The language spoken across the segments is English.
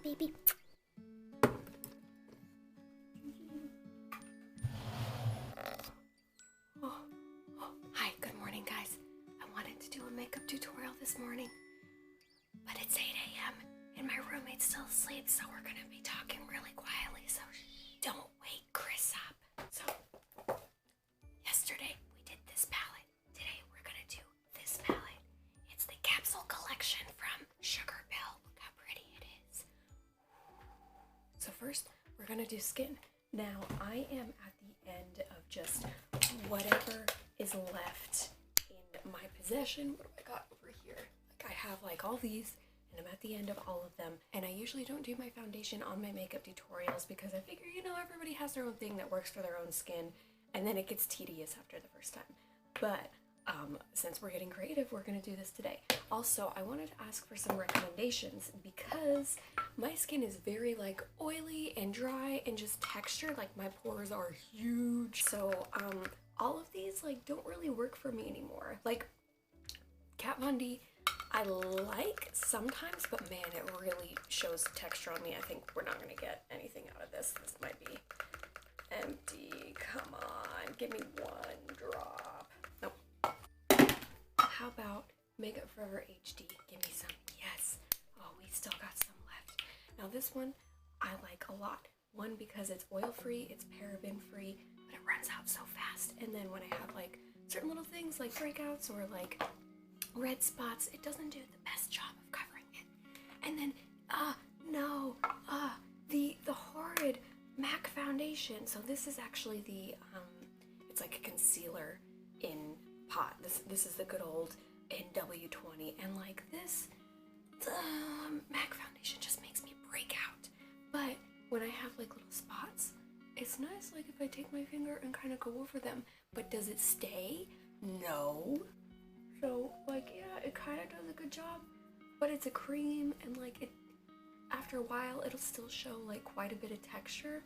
baby. Hi, good morning, guys. I wanted to do a makeup tutorial this morning, but it's 8 a.m. and my roommate's still asleep, so we're gonna be talking really quietly, so don't wake Chris up. So, yesterday we did this palette. Today we're gonna do this palette. It's the capsule collection from Sugarpill. Look how pretty it is. So first, we're gonna do skin. Now, I am at the end of just whatever is left in my possession. What do I got over here? Like, I have like all these, and I'm at the end of all of them. And I usually don't do my foundation on my makeup tutorials because I figure, you know, everybody has their own thing that works for their own skin, and then it gets tedious after the first time. But since we're getting creative, we're gonna do this today. Also, I wanted to ask for some recommendations because my skin is very like oily and dry and just textured. Like, my pores are huge. So all of these like don't really work for me anymore. Like Kat Von D, I like sometimes, but man, it really shows texture on me. I think we're not gonna get anything out of this. This might be empty. Come on, give me one drop. Nope. How about Makeup Forever HD? Give me some. Yes. Oh, we still got some left. Now this one I like a lot. One, because it's oil-free, it's paraben-free, but it runs out so fast. And then when I have like certain little things like breakouts or like red spots, it doesn't do the best job of covering it. And then, the horrid MAC foundation. So this is actually the, it's like a concealer in pot. This is the good old NW20, and like this, the MAC foundation just makes me break out. But when I have like little spots, it's nice like if I take my finger and kind of go over them. But does it stay? No. So like, yeah, it kind of does a good job, but it's a cream, and like it, after a while it'll still show like quite a bit of texture.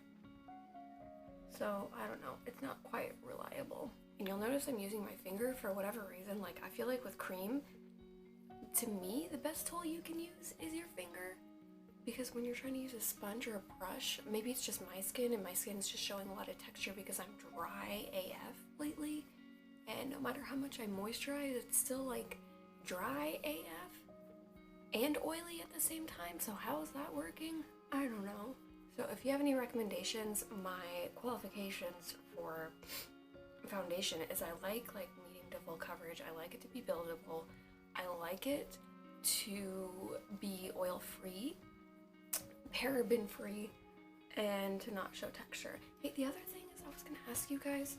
So I don't know, it's not quite reliable. And you'll notice I'm using my finger for whatever reason. Like, I feel like with cream, to me, the best tool you can use is your finger. Because when you're trying to use a sponge or a brush, maybe it's just my skin, and my skin's just showing a lot of texture because I'm dry AF lately. And no matter how much I moisturize, it's still like dry AF and oily at the same time. So how is that working? I don't know. So if you have any recommendations, my qualifications for foundation is I like medium to full coverage. I like it to be buildable. I like it to be oil free, paraben free, and to not show texture. Hey, the other thing is I was gonna ask you guys,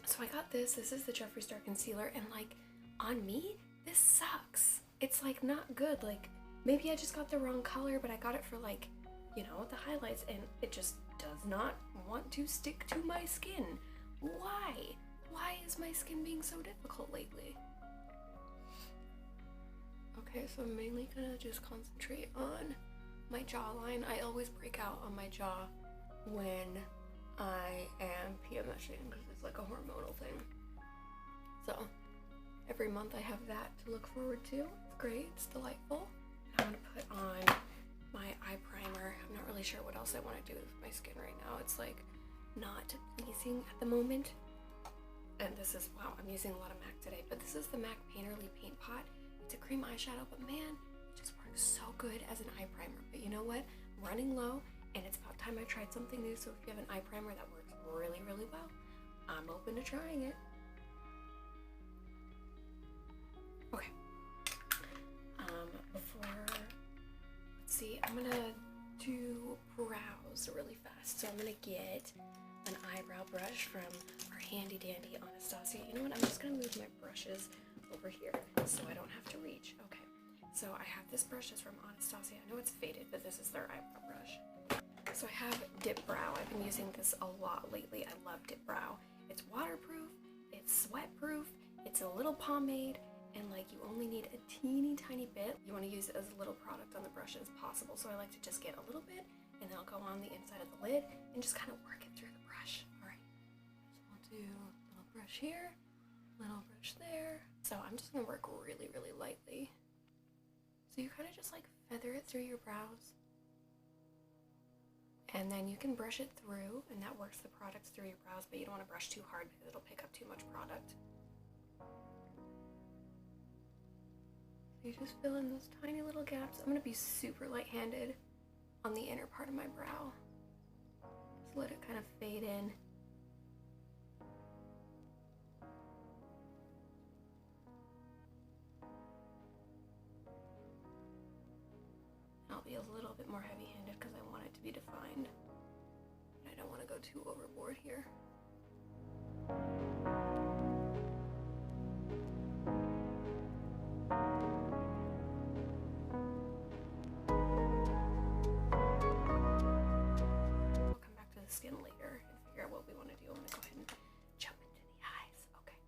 so I got this is the Jeffree Star concealer, and like on me this sucks. It's like not good. Like, maybe I just got the wrong color, but I got it for like, you know, the highlights, and it just does not want to stick to my skin. Why? Why is my skin being so difficult lately? Okay, so I'm mainly gonna just concentrate on my jawline. I always break out on my jaw when I am PMSing because it's like a hormonal thing. So every month I have that to look forward to. It's great, it's delightful. I'm gonna put on my eye primer. I'm not really sure what else I want to do with my skin right now. It's like not pleasing at the moment. And this is, wow, I'm using a lot of MAC today, but this is the MAC Painterly Paint Pot. It's a cream eyeshadow, but man, it just works so good as an eye primer. But you know what? I'm running low, and it's about time I tried something new. So if you have an eye primer that works really, really well, I'm open to trying it. Okay. Let's see, I'm gonna do brows really fast. So I'm gonna get an eyebrow brush from our handy dandy Anastasia. You know what? I'm just gonna move my brushes over here so I don't have to reach. Okay. So I have this brush that's from Anastasia. I know it's faded, but this is their eyebrow brush. So I have Dip Brow. I've been using this a lot lately. I love Dip Brow. It's waterproof, it's sweat-proof, it's a little pomade, and like you only need a teeny tiny bit. You want to use as little product on the brush as possible. So I like to just get a little bit, and then I'll go on the inside of the lid and just kind of work it through the brush. All right. So we'll do a little brush here, little brush there. So I'm just gonna work really, really lightly. So you kind of just like feather it through your brows. And then you can brush it through, and that works the products through your brows, but you don't want to brush too hard because it'll pick up too much product. So you just fill in those tiny little gaps. I'm going to be super light-handed on the inner part of my brow. Just let it kind of fade in. I'll be a little bit more heavy-handed because I want it to be defined. And I don't want to go too overboard here. We'll come back to the skin later and figure out what we want to do. I'm going to go ahead and jump into the eyes. Okay.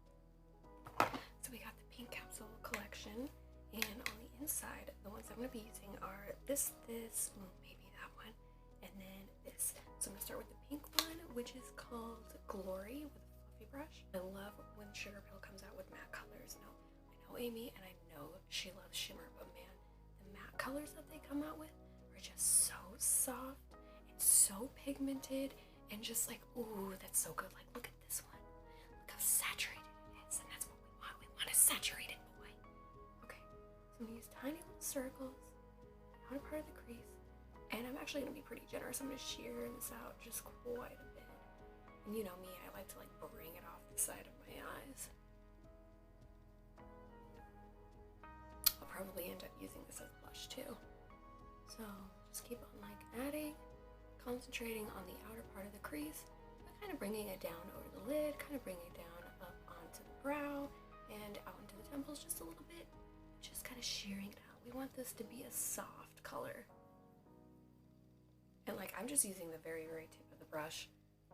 So we got the pink capsule collection. And on the inside, the ones I'm going to be using are this, maybe that one, and then this. So I'm going to start with the pink one, which is called Glory with a fluffy brush. I love when Sugarpill comes out with matte colors. Now, I know Amy, and I know she loves shimmer, but man, the matte colors that they come out with are just so soft and so pigmented and just like, ooh, that's so good. Like, look at this one. Look how saturated it is, and that's what we want. We want a saturated boy. Okay, so I'm going to use tiny little circles, the outer part of the crease, and I'm actually going to be pretty generous. I'm going to shear this out just quite a bit. And you know me, I like to like bring it off the side of my eyes. I'll probably end up using this as blush too. So just keep on like adding, concentrating on the outer part of the crease, but kind of bringing it down over the lid, kind of bringing it down up onto the brow and out into the temples just a little bit. Just kind of shearing it out. We want this to be a soft color. And like, I'm just using the very, very tip of the brush,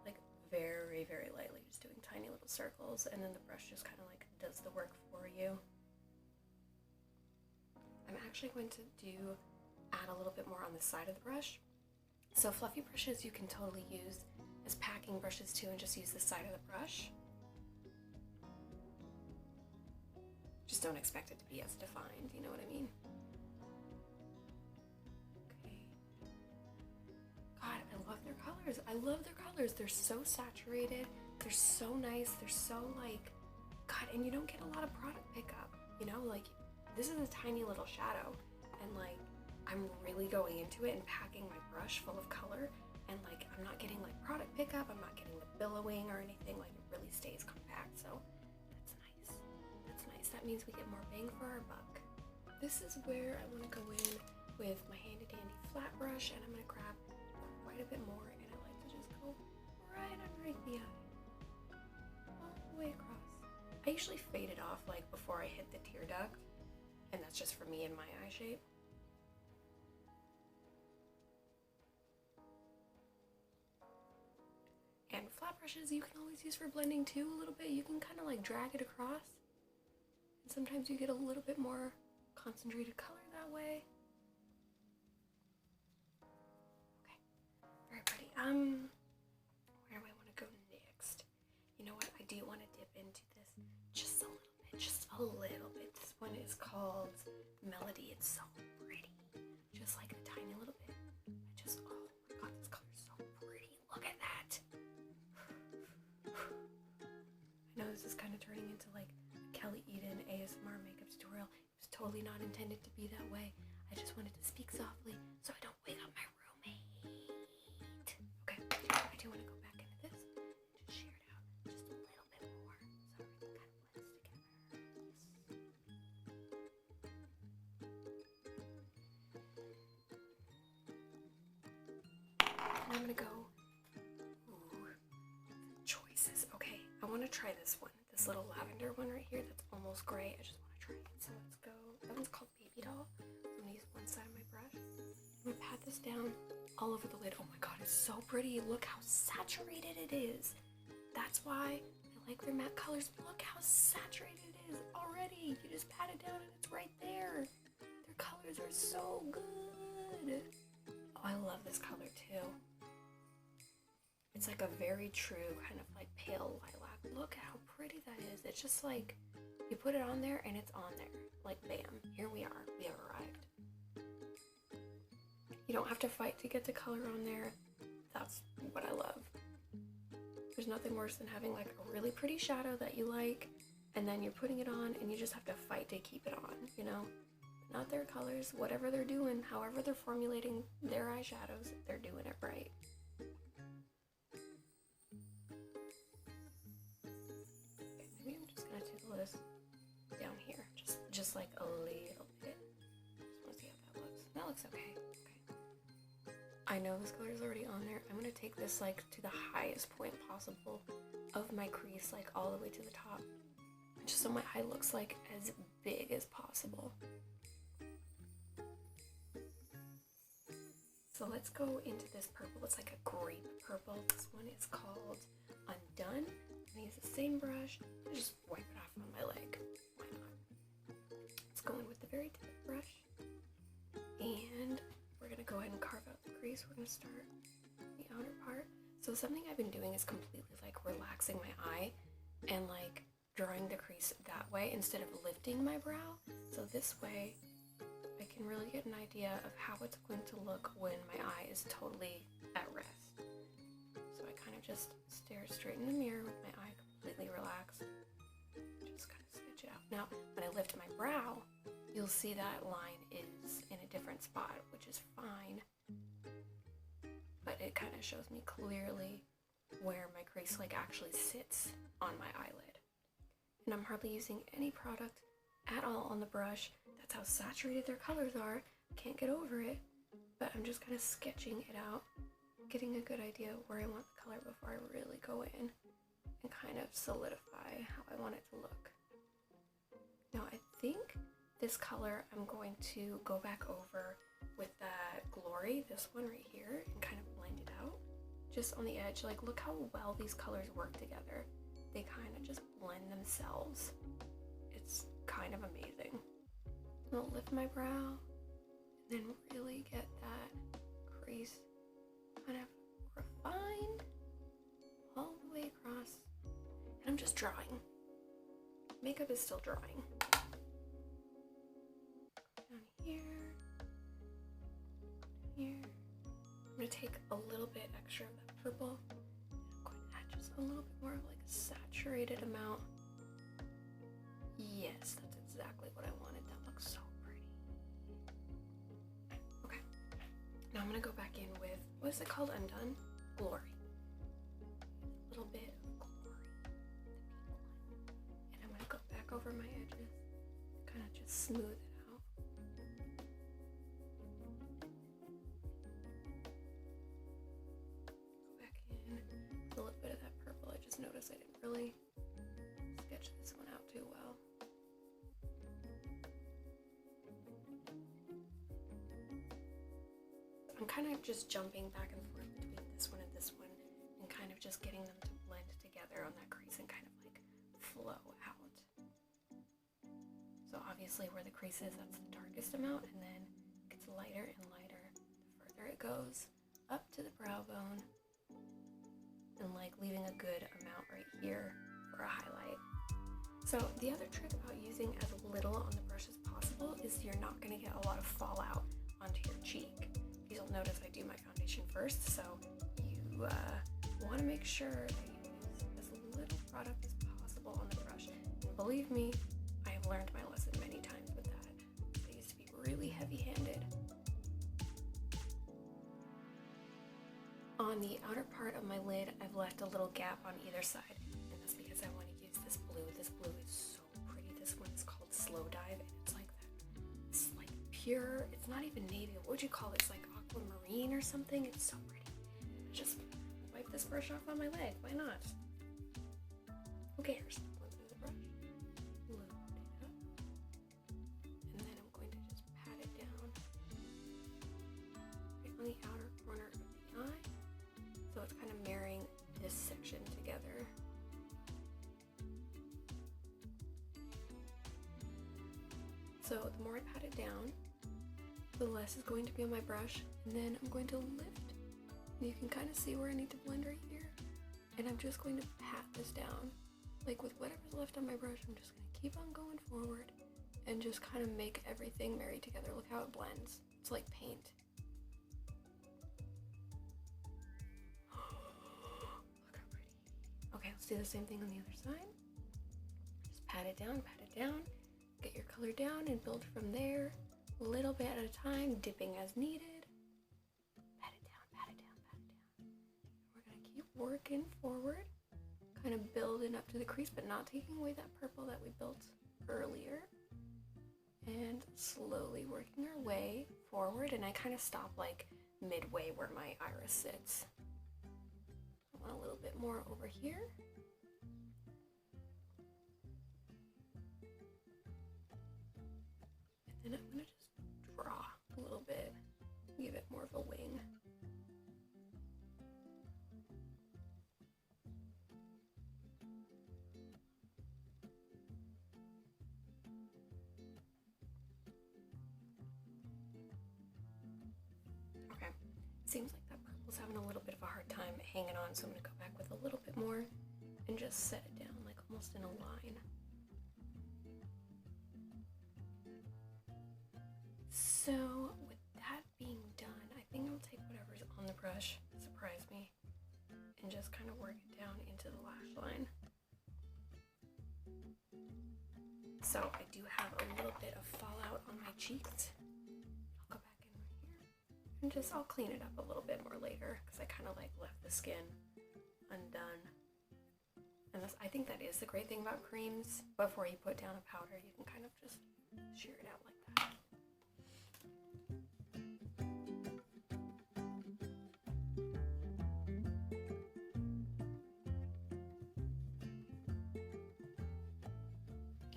like very, very lightly, just doing tiny little circles, and then the brush just kind of like does the work for you. I'm actually going to add a little bit more on the side of the brush. So fluffy brushes you can totally use as packing brushes too, and just use the side of the brush. Just don't expect it to be as defined, you know what I mean? Okay. God, I love their colors. I love their colors. They're so saturated. They're so nice. They're so like, God, and you don't get a lot of product pickup, you know? Like, this is a tiny little shadow, and like, I'm really going into it and packing my brush full of color, and like, I'm not getting like product pickup. I'm not getting the billowing or anything. Like, it really stays compact, so that's nice. That's nice. That means we get more bang for our buck. This is where I want to go in with my handy dandy flat brush, and I'm going to grab quite a bit more, and I like to just go right underneath the eye, all the way across. I usually fade it off like before I hit the tear duct, and that's just for me and my eye shape. And flat brushes you can always use for blending too a little bit. You can kind of like drag it across, and sometimes you get a little bit more concentrated color that way. Okay, very pretty. Where do I want to go next? You know what? I do want to dip into this just a little bit, just a little bit. This one is called Melody. It's so pretty, just like a tiny little bit. Oh my God, this color is so pretty. Look at that. I know this is kind of turning into like a Kelly Eden ASMR makeup tutorial. It was totally not intended to be that way. I just wanted to speak softly so I don't wake up my roommate. Okay, I do want to go back into this and just shear it out just a little bit more so everything kind of blends together. And I'm gonna go. Okay, I want to try this one, this little lavender one right here that's almost gray. I just want to try it. So let's go. That one's called Baby Doll. I'm going to use one side of my brush. I'm going to pat this down all over the lid. Oh my God, it's so pretty. Look how saturated it is. That's why I like their matte colors. Look how saturated it is already. You just pat it down and it's right there. Their colors are so good. Oh, I love this color too. It's like a very true kind of like pale lilac. Look how pretty that is. It's just like, you put it on there and it's on there. Like bam, here we are, we have arrived. You don't have to fight to get the color on there. what I love. There's nothing worse than having like a really pretty shadow that you like, and then you're putting it on and you just have to fight to keep it on, you know? Not their colors, whatever they're doing, however they're formulating their eyeshadows, they're doing it right. Okay, maybe I'm just gonna tickle this down here, just like a little bit. Just wanna see how that looks. That looks okay. I know this color is already on there. I'm gonna take this like to the highest point possible of my crease, like all the way to the top, just so my eye looks like as big as possible. So let's go into this purple. It's like a grape purple. This one is called Undone. I'm gonna use the same brush and just wipe it off on my leg. Why not? Let's go in with the very tip brush, and we're gonna go ahead and carve out the crease. We're gonna start the outer part. So something I've been doing is completely like relaxing my eye and like drawing the crease that way instead of lifting my brow. So this way I can really get an idea of how it's going to look when my eye is totally at rest. So I kind of just stare straight in the mirror with my eye completely relaxed. Just kind of sketch it out. Now, when I lift my brow, you'll see that line is in a different spot, which is fine. But it kind of shows me clearly where my crease like actually sits on my eyelid. And I'm hardly using any product at all on the brush. That's how saturated their colors are. Can't get over it, but I'm just kind of sketching it out, getting a good idea of where I want the color before I really go in and kind of solidify how I want it to look. Now I think this color I'm going to go back over with that Glory, this one right here, and kind of blend it out just on the edge. Like, look how well these colors work together. They kind of just blend themselves. It's kind of amazing. I'll lift my brow and then really get that crease kind of refined all the way across. And I'm just drawing. Makeup is still drawing. Down here. Here. I'm going to take a little bit extra of that purple. I'm going to add just a little bit more of like a saturated amount. Yes, that's exactly what I wanted. That looks so pretty. Okay. Now I'm going to go back in with, what is it called? Undone? Glory. A little bit of Glory. And I'm going to go back over my edges. Kind of just smooth it out. Go back in with a little bit of that purple. I just noticed I didn't really sketch this one out too well. I'm kind of just jumping back and forth between this one and this one and kind of just getting them to blend together on that crease and kind of like flow out. So obviously where the crease is, that's the darkest amount, and then it gets lighter and lighter the further it goes up to the brow bone, and like leaving a good amount right here for a highlight. So the other trick about using as little on the brush as possible is you're not going to get a lot of fallout onto your cheek. You'll notice I do my foundation first, so you want to make sure that you use as little product as possible on the brush. And believe me, I have learned my lesson many times with that. I used to be really heavy-handed. On the outer part of my lid, I've left a little gap on either side, and that's because I want to use this blue. This blue is so pretty. This one is called Slow Dive, and it's like that. It's like pure, it's not even navy. What would you call it? It's like aquamarine or something. It's so pretty. Just wipe this brush off on my leg. Why not? Who cares? Load the brush. Load it up. And then I'm going to just pat it down right on the outer corner of the eye. So it's kind of marrying this section together. So the more I pat it down, the less is going to be on my brush, and then I'm going to lift, and you can kind of see where I need to blend right here, and I'm just going to pat this down. Like with whatever's left on my brush, I'm just going to keep on going forward and just kind of make everything marry together. Look how it blends. It's like paint. Let's do the same thing on the other side. Just pat it down, get your color down and build from there, a little bit at a time, dipping as needed. Pat it down, pat it down, pat it down. We're gonna keep working forward, kind of building up to the crease, but not taking away that purple that we built earlier. And slowly working our way forward, and I kind of stop like midway where my iris sits. I want a little bit more over here. And then I'm gonna just draw a little bit, give it more of a wing. Seems like that purple's having a little bit of a hard time hanging on, so I'm gonna go back with a little bit more and just set it down like almost in a line. So with that being done, I think I'll take whatever's on the brush, surprise me, and just kind of work it down into the lash line. So I do have a little bit of fallout on my cheeks. And just, I'll clean it up a little bit more later because I kind of like left the skin undone. And this, I think that is the great thing about creams. Before you put down a powder, you can kind of just shear it out like that.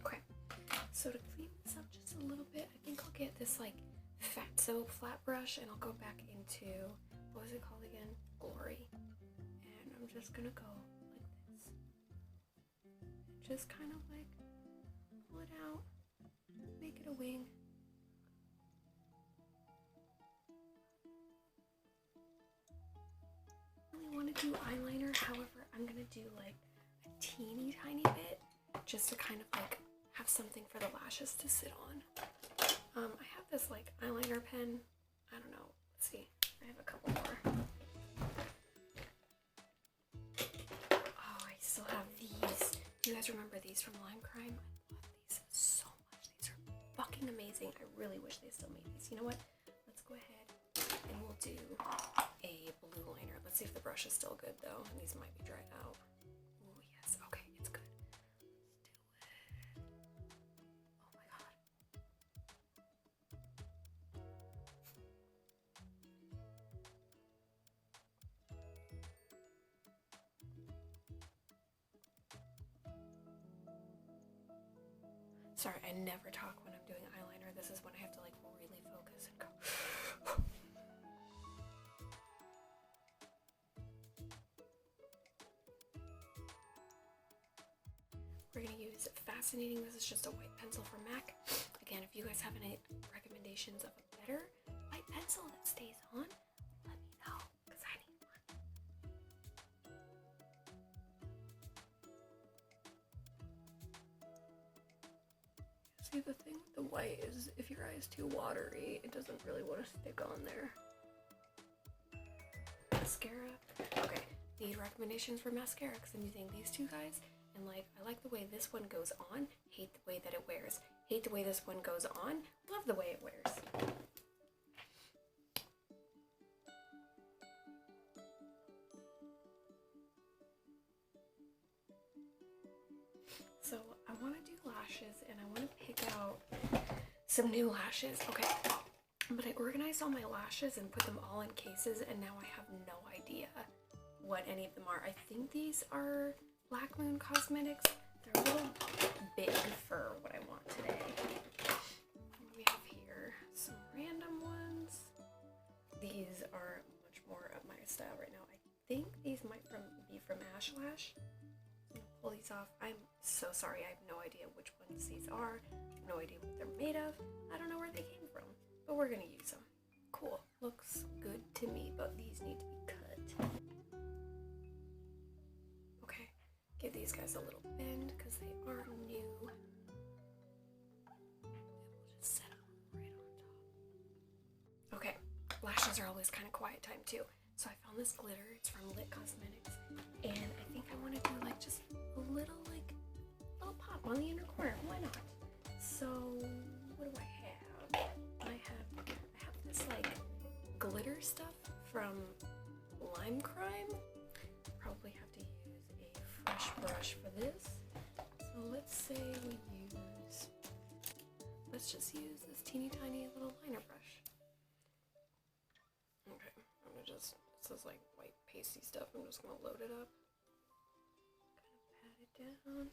Okay, so to clean this up just a little bit, I think I'll get this like Fatso flat brush and I'll go back into, what was it called again? Glory. And I'm just gonna go like this. Just kind of like pull it out, make it a wing. I really want to do eyeliner, however, I'm gonna do like a teeny tiny bit just to kind of like have something for the lashes to sit on. I have this like eyeliner pen. I don't know. Let's see. I have a couple more. Oh, I still have these. Do you guys remember these from Lime Crime? I love these so much. These are fucking amazing. I really wish they still made these. You know what? Let's go ahead and we'll do a blue liner. Let's see if the brush is still good though. And these might be dried out. Oh yes. Okay, it's good. Sorry, I never talk when I'm doing eyeliner. This is when I have to like really focus and go. We're gonna use Fascinating. This is just a white pencil from MAC. Again, if you guys have any recommendations of a better white pencil that stays on, let me know, because I need one. See, the thing with the white is if your eye is too watery, it doesn't really want to stick on there. Mascara. Okay, need recommendations for mascara because I'm using these two guys, and like I like the way this one goes on, hate the way that it wears. Hate the way this one goes on, love the way it wears. So I want to do lashes and I want to pick out some new lashes. Okay, but I organized all my lashes and put them all in cases, and now I have no idea what any of them are. I think these are Black Moon Cosmetics. They're a little big for what I want today. We have here some random ones. These are much more of my style right now. I think these might be from Ashlash. I'm gonna pull these off. I'm so sorry, I have no idea which ones these are. I have no idea what they're made of. I don't know where they came from, but we're gonna use them. Cool, looks good to me, but these need to be cut. Okay, give these guys a little bend because they are new. We'll just set them right on top. Okay, lashes are always kind of quiet time too. So I found this glitter. It's from Lit Cosmetics, and I think like I want to do like just a little pop on the inner corner. Why not? So what do I have? I have this like glitter stuff from Lime Crime. Probably have to use a fresh brush for this. So let's say let's just use this teeny tiny little liner brush. Okay, I'm gonna just, this is like white pasty stuff, I'm just gonna load it up. Kind of pat it down.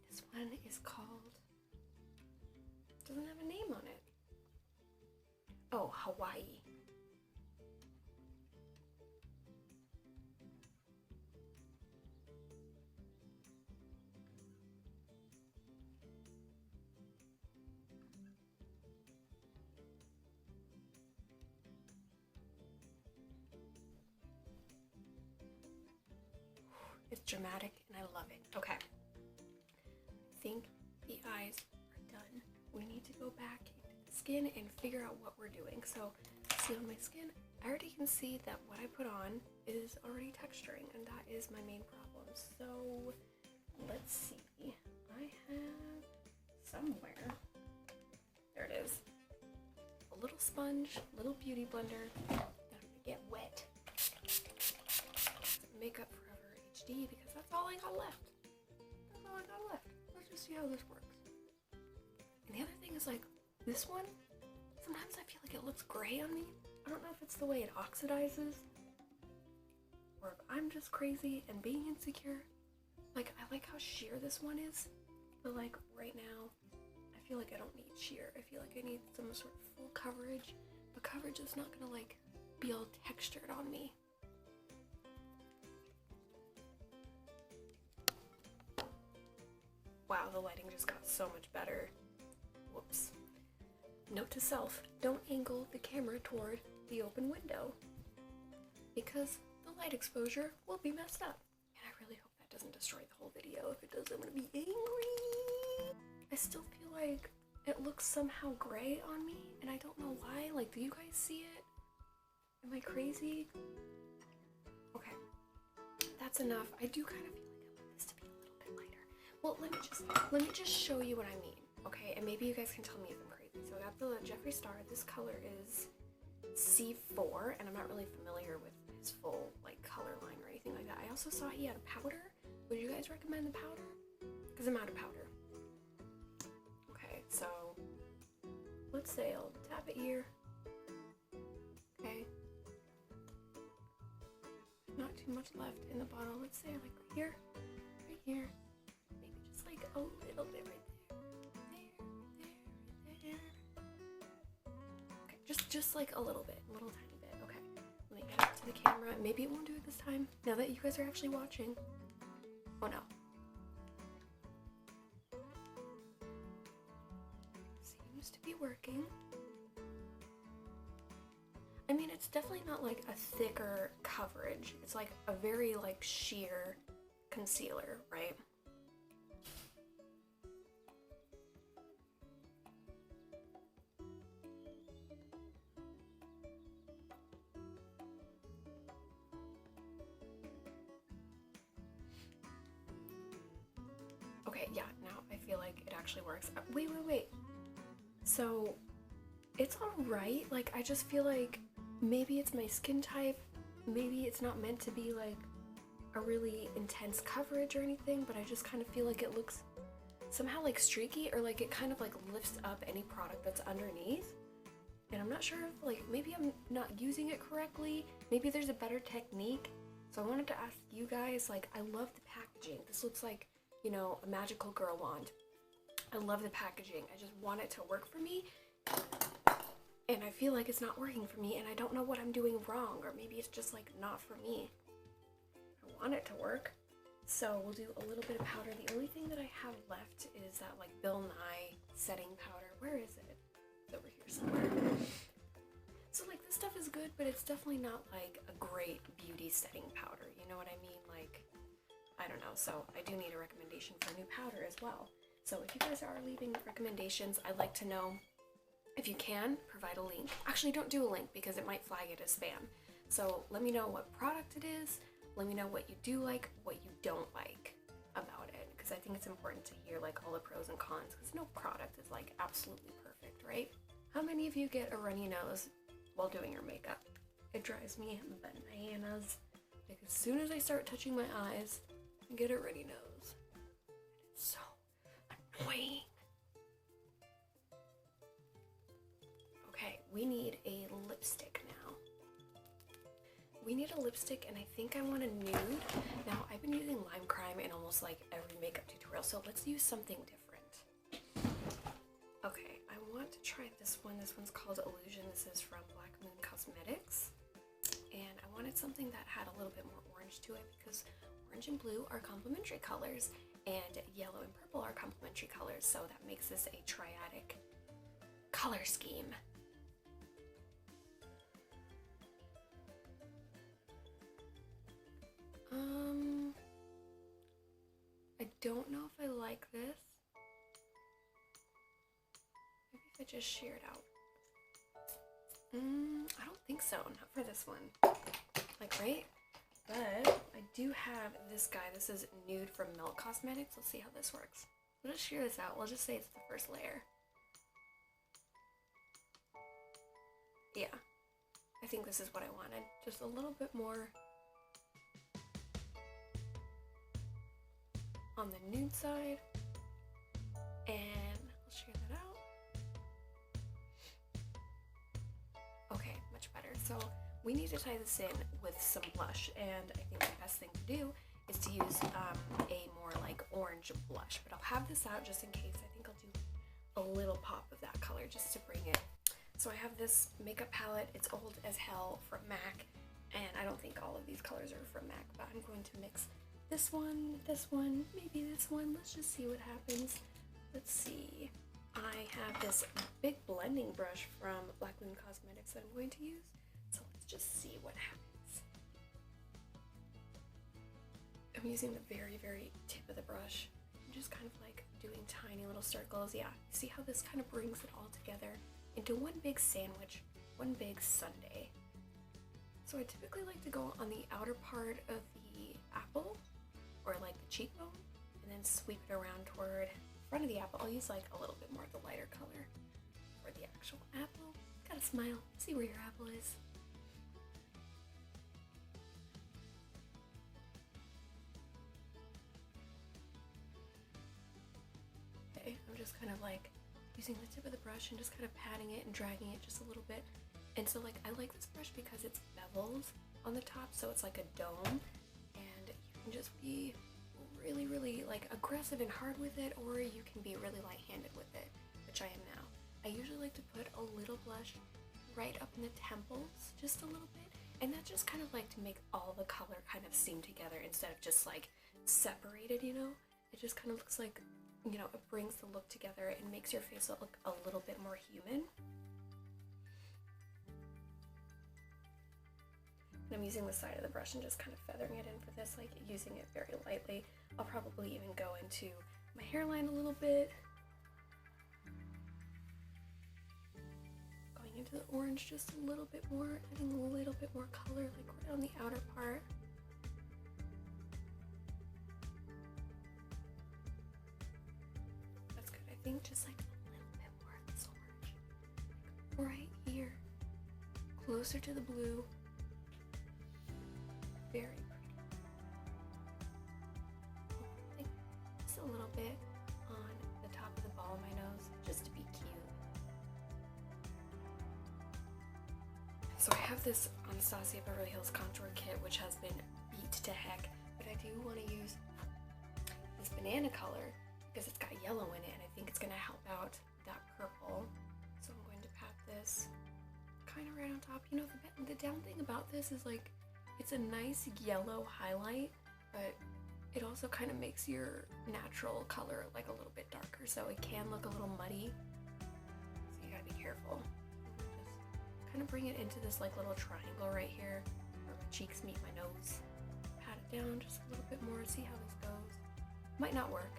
This one is called, doesn't have a name on it. Oh, Hawaii. It's dramatic and I love it. Okay. I think the eyes are done. We need to go back into the skin and figure out what we're doing. So, see on my skin, I already can see that what I put on is already texturing, and that is my main problem. So, let's see. I have somewhere, there it is, a little sponge, little beauty blender that I'm gonna get wet. Makeup Forever HD, because that's all I got left. That's all I got left. Let's just see how this works. And the other thing is, like, this one, sometimes I feel like it looks gray on me. I don't know if it's the way it oxidizes, or if I'm just crazy and being insecure. Like, I like how sheer this one is, but like right now, I feel like I don't need sheer. I feel like I need some sort of full coverage, but coverage is not gonna like be all textured on me. Wow, the lighting just got so much better. Whoops. Note to self, don't angle the camera toward the open window, because the light exposure will be messed up. And I really hope that doesn't destroy the whole video. If it does, I'm gonna be angry. I still feel like it looks somehow gray on me, and I don't know why. Like, do you guys see it? Am I crazy? Okay, that's enough. I do kind of feel like I want this to be a little bit lighter. Well, let me just show you what I mean, okay? And maybe you guys can tell me if I'm crazy. So I got the Jeffree Star. This color is C4, and I'm not really familiar with his full like color line or anything like that. I also saw he had a powder. Would you guys recommend the powder? Because I'm out of powder. Okay, so let's say I'll tap it here. Okay. Not too much left in the bottle. Let's say like right here, maybe just like a little bit right there. Okay, just like a little bit, a little tiny bit. Okay, let me get up to the camera. Maybe it won't do it this time, now that you guys are actually watching. Oh no. Seems to be working. I mean, it's definitely not like a thicker coverage. It's like a very like sheer concealer, right? Okay, yeah, now I feel like it actually works. Wait. So, it's alright. Like, I just feel like maybe it's my skin type. Maybe it's not meant to be like a really intense coverage or anything, but I just kind of feel like it looks somehow like streaky, or like it kind of like lifts up any product that's underneath. And I'm not sure if like, maybe I'm not using it correctly. Maybe there's a better technique. So I wanted to ask you guys, like, I love the packaging. This looks like, you know, a magical girl wand. I love the packaging. I just want it to work for me. And I feel like it's not working for me, and I don't know what I'm doing wrong, or maybe it's just like not for me. I want it to work. So we'll do a little bit of powder. The only thing that I have left is that like Bill Nye setting powder. Where is it? It's over here somewhere. So like this stuff is good, but it's definitely not like a great beauty setting powder. You know what I mean? Like, I don't know. So I do need a recommendation for a new powder as well. So if you guys are leaving recommendations, I'd like to know. If you can, provide a link. Actually, don't do a link because it might flag it as spam. So let me know what product it is. Let me know what you do like, what you don't like about it, because I think it's important to hear like all the pros and cons, because no product is like absolutely perfect, right? How many of you get a runny nose while doing your makeup? It drives me bananas. Like as soon as I start touching my eyes, I get a runny nose. It's so annoying. Okay, we need a lipstick now. We need a lipstick, and I think I want a nude. Now, I've been using Lime Crime in almost like every makeup tutorial, so let's use something different. Okay, I want to try this one. This one's called Illusion. This is from Black Moon Cosmetics. And I wanted something that had a little bit more orange to it, because orange and blue are complementary colors, and yellow and purple are complementary colors, so that makes this a triadic color scheme. I don't know if I like this. Maybe if I just sheared out. I don't think so, not for this one. Like, right? But I do have this guy. This is Nude from Melt Cosmetics. Let's see how this works. We'll just shear this out. We'll just say it's the first layer. Yeah, I think this is what I wanted. Just a little bit more on the nude side, and I'll shear that out. Okay, much better. So we need to tie this in with some blush, and I think the best thing to do is to use a more like orange blush, but I'll have this out just in case. I think I'll do a little pop of that color just to bring it. So I have this makeup palette. It's old as hell from MAC, and I don't think all of these colors are from MAC, but I'm going to mix this one, maybe this one. Let's just see what happens. Let's see. I have this big blending brush from Black Moon Cosmetics that I'm going to use. So let's just see what happens. I'm using the very, very tip of the brush. I'm just kind of like doing tiny little circles. Yeah, see how this kind of brings it all together into one big sandwich, one big sundae. So I typically like to go on the outer part of the apple, or like the cheekbone, and then sweep it around toward the front of the apple. I'll use like a little bit more of the lighter color for the actual apple. Gotta smile, see where your apple is. Okay, I'm just kind of like using the tip of the brush and just kind of patting it and dragging it just a little bit. And so like I like this brush because it's beveled on the top, so it's like a dome, and you can just be really, really like aggressive and hard with it, or you can be really light-handed with it, which I am now. I usually like to put a little blush right up in the temples, just a little bit, and that's just kind of like to make all the color kind of seam together instead of just like separated, you know? It just kind of looks like, you know, it brings the look together and makes your face look a little bit more human. And I'm using the side of the brush and just kind of feathering it in for this, like using it very lightly. I'll probably even go into my hairline a little bit. Going into the orange just a little bit more, adding a little bit more color, like right on the outer part. That's good. I think just like a little bit more of this orange. Like right here. Closer to the blue. Very pretty. I think just a little bit on the top of the ball of my nose, just to be cute. So I have this Anastasia Beverly Hills contour kit, which has been beat to heck, but I do want to use this banana color because it's got yellow in it, and I think it's going to help out that purple. So I'm going to pat this kind of right on top. You know, the down thing about this is like, it's a nice yellow highlight, but it also kind of makes your natural color like a little bit darker, so it can look a little muddy, so you gotta be careful. Just kind of bring it into this like little triangle right here where my cheeks meet my nose. Pat it down just a little bit more, see how this goes. Might not work,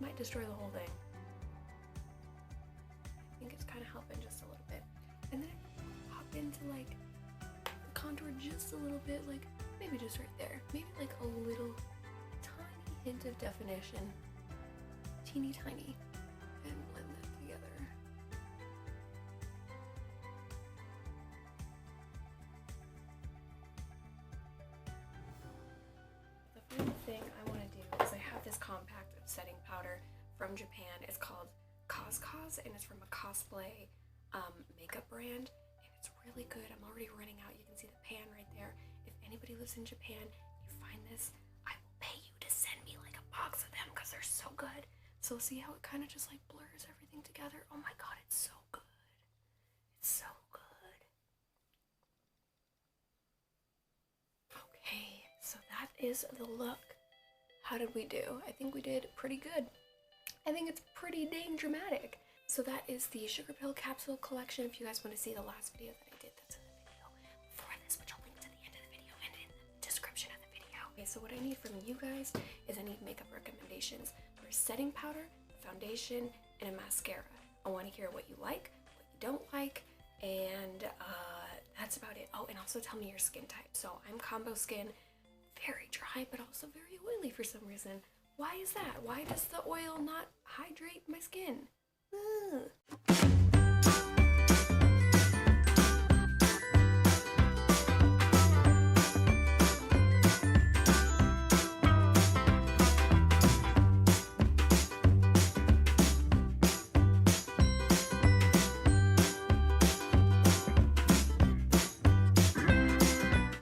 might destroy the whole thing. I think it's kind of helping just a little bit. And then pop into like contour just a little bit, like maybe just right there, maybe like a little tiny hint of definition, teeny tiny, and blend that together. The final thing I want to do is I have this compact setting powder from Japan. It's called Cos, and it's from a cosplay makeup brand, and it's really good. I'm already running out. You can see the pan right there. If anybody lives in Japan, you find this, I will pay you to send me like a box of them because they're so good. So see how it kind of just like blurs everything together? Oh my god, it's so good. It's so good. Okay, so that is the look. How did we do? I think we did pretty good. I think it's pretty dang dramatic. So that is the Sugarpill capsule collection. If you guys want to see the last video that I did, that's in the video before this, which I'll link to the end of the video and in the description of the video. Okay, so what I need from you guys is I need makeup recommendations for setting powder, foundation, and a mascara. I want to hear what you like, what you don't like, and that's about it. Oh, and also tell me your skin type. So I'm combo skin, very dry, but also very oily for some reason. Why is that? Why does the oil not hydrate my skin? Ugh.